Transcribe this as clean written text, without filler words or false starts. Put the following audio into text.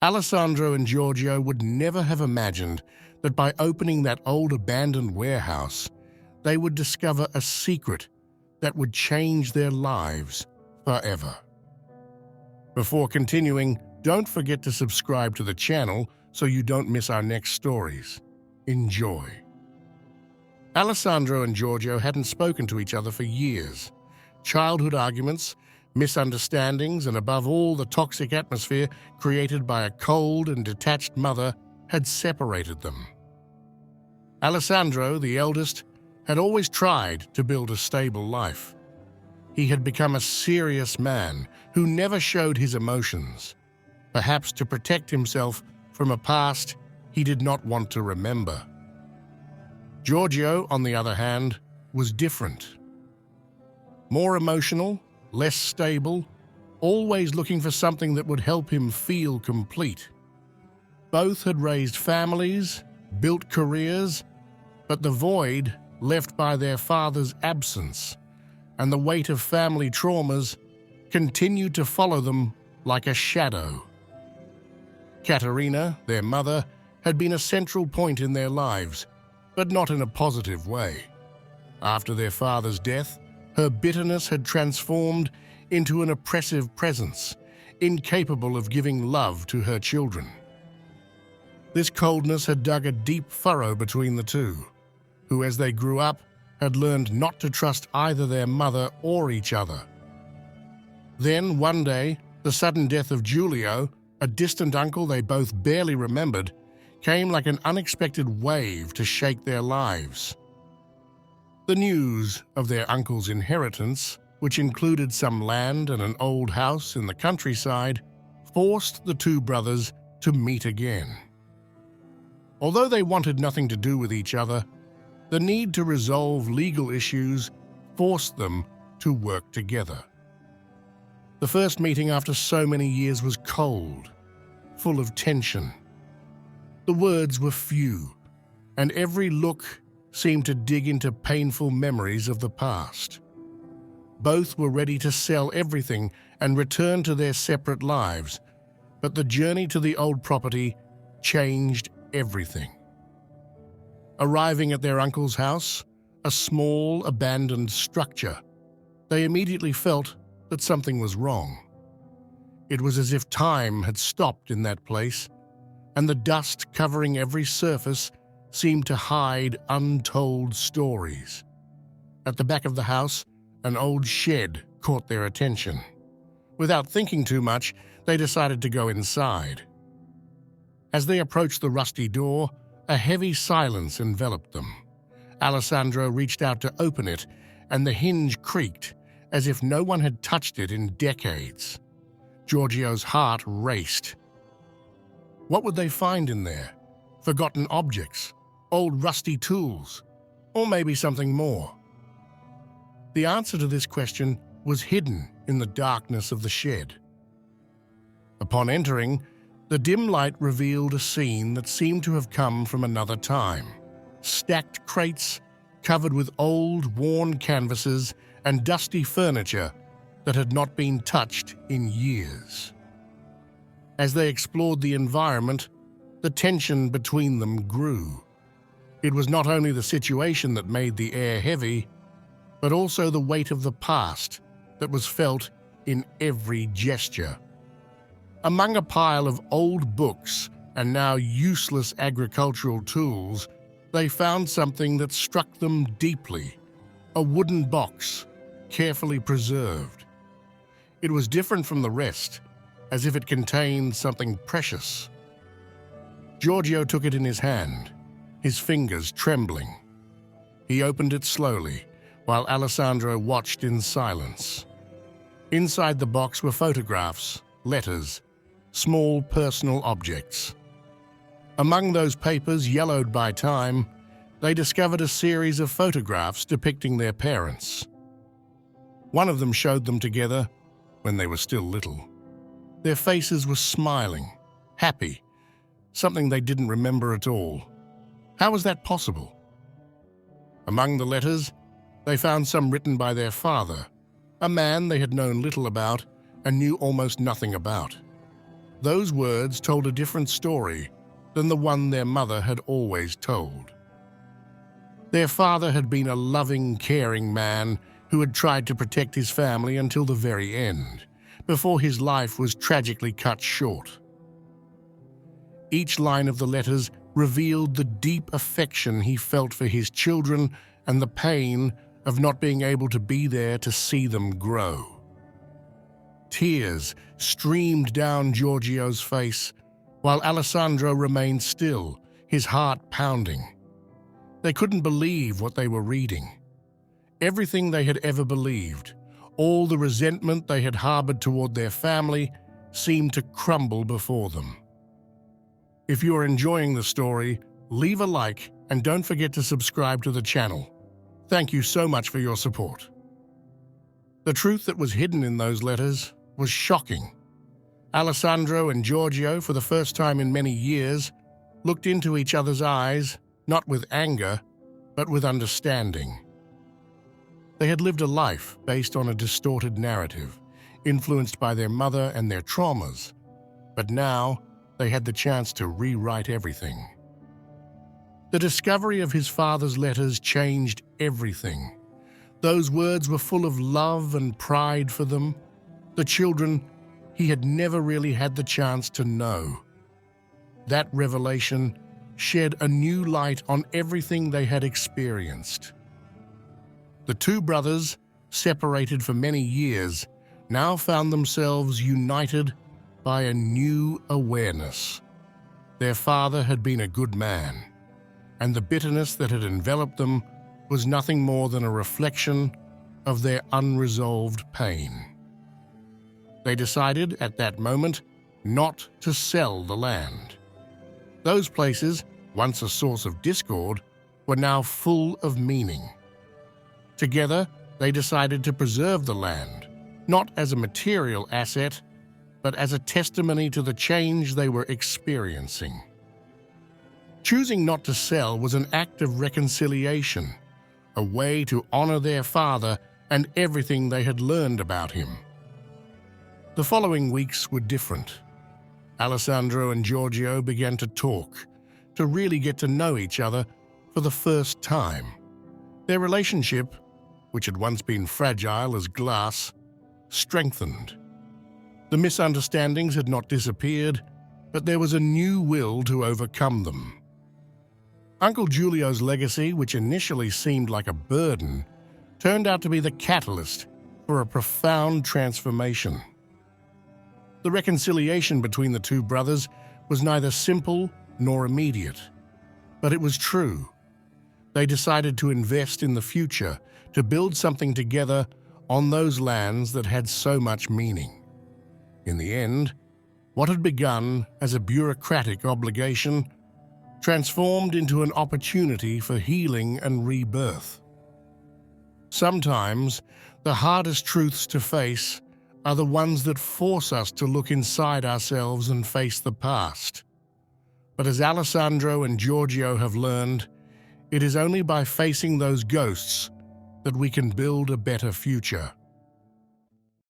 Alessandro and Giorgio would never have imagined that by opening that old abandoned warehouse, they would discover a secret that would change their lives forever. Before continuing, don't forget to subscribe to the channel so you don't miss our next stories. Enjoy. Alessandro and Giorgio hadn't spoken to each other for years. Childhood arguments, misunderstandings, and above all, the toxic atmosphere created by a cold and detached mother had separated them. Alessandro, the eldest, had always tried to build a stable life. He had become a serious man who never showed his emotions, perhaps to protect himself from a past he did not want to remember. Giorgio, on the other hand, was different. More emotional, less stable, always looking for something that would help him feel complete. Both had raised families, built careers, but the void left by their father's absence and the weight of family traumas continued to follow them like a shadow. Caterina, their mother, had been a central point in their lives, but not in a positive way. After their father's death, her bitterness had transformed into an oppressive presence, incapable of giving love to her children. This coldness had dug a deep furrow between the two, who, as they grew up, had learned not to trust either their mother or each other. Then, one day, the sudden death of Giulio, a distant uncle they both barely remembered, came like an unexpected wave to shake their lives. The news of their uncle's inheritance, which included some land and an old house in the countryside, forced the two brothers to meet again. Although they wanted nothing to do with each other, the need to resolve legal issues forced them to work together. The first meeting after so many years was cold, full of tension. The words were few, and every look seemed to dig into painful memories of the past. Both were ready to sell everything and return to their separate lives, but the journey to the old property changed everything. Arriving at their uncle's house, a small, abandoned structure, they immediately felt that something was wrong. It was as if time had stopped in that place, and the dust covering every surface seemed to hide untold stories. At the back of the house, an old shed caught their attention. Without thinking too much, they decided to go inside. As they approached the rusty door, a heavy silence enveloped them. Alessandro reached out to open it, and the hinge creaked as if no one had touched it in decades. Giorgio's heart raced. What would they find in there? Forgotten objects, old rusty tools, or maybe something more? The answer to this question was hidden in the darkness of the shed. Upon entering, the dim light revealed a scene that seemed to have come from another time. Stacked crates covered with old, worn canvases and dusty furniture that had not been touched in years. As they explored the environment, the tension between them grew. It was not only the situation that made the air heavy, but also the weight of the past that was felt in every gesture. Among a pile of old books and now useless agricultural tools, they found something that struck them deeply: a wooden box, carefully preserved. It was different from the rest, as if it contained something precious. Giorgio took it in his hand, his fingers trembling. He opened it slowly, while Alessandro watched in silence. Inside the box were photographs, letters, small personal objects. Among those papers yellowed by time, they discovered a series of photographs depicting their parents. One of them showed them together when they were still little. Their faces were smiling, happy, something they didn't remember at all. How was that possible? Among the letters, they found some written by their father, a man they had known little about and knew almost nothing about. Those words told a different story than the one their mother had always told. Their father had been a loving, caring man who had tried to protect his family until the very end, before his life was tragically cut short. Each line of the letters revealed the deep affection he felt for his children and the pain of not being able to be there to see them grow. Tears streamed down Giorgio's face, while Alessandro remained still, his heart pounding. They couldn't believe what they were reading. Everything they had ever believed, all the resentment they had harbored toward their family, seemed to crumble before them. If you are enjoying the story, leave a like and don't forget to subscribe to the channel. Thank you so much for your support. The truth that was hidden in those letters was shocking. Alessandro and Giorgio, for the first time in many years, looked into each other's eyes, not with anger, but with understanding. They had lived a life based on a distorted narrative, influenced by their mother and their traumas, but now they had the chance to rewrite everything. The discovery of his father's letters changed everything. Those words were full of love and pride for them, the children he had never really had the chance to know. That revelation shed a new light on everything they had experienced. The two brothers, separated for many years, now found themselves united by a new awareness. Their father had been a good man, and the bitterness that had enveloped them was nothing more than a reflection of their unresolved pain. They decided at that moment not to sell the land. Those places, once a source of discord, were now full of meaning. Together, they decided to preserve the land, not as a material asset, but as a testimony to the change they were experiencing. Choosing not to sell was an act of reconciliation, a way to honor their father and everything they had learned about him. The following weeks were different. Alessandro and Giorgio began to talk, to really get to know each other for the first time. Their relationship, which had once been fragile as glass, strengthened. The misunderstandings had not disappeared, but there was a new will to overcome them. Uncle Giulio's legacy, which initially seemed like a burden, turned out to be the catalyst for a profound transformation. The reconciliation between the two brothers was neither simple nor immediate, but it was true. They decided to invest in the future, to build something together on those lands that had so much meaning. In the end, what had begun as a bureaucratic obligation transformed into an opportunity for healing and rebirth. Sometimes, the hardest truths to face are the ones that force us to look inside ourselves and face the past. But as Alessandro and Giorgio have learned, it is only by facing those ghosts that we can build a better future.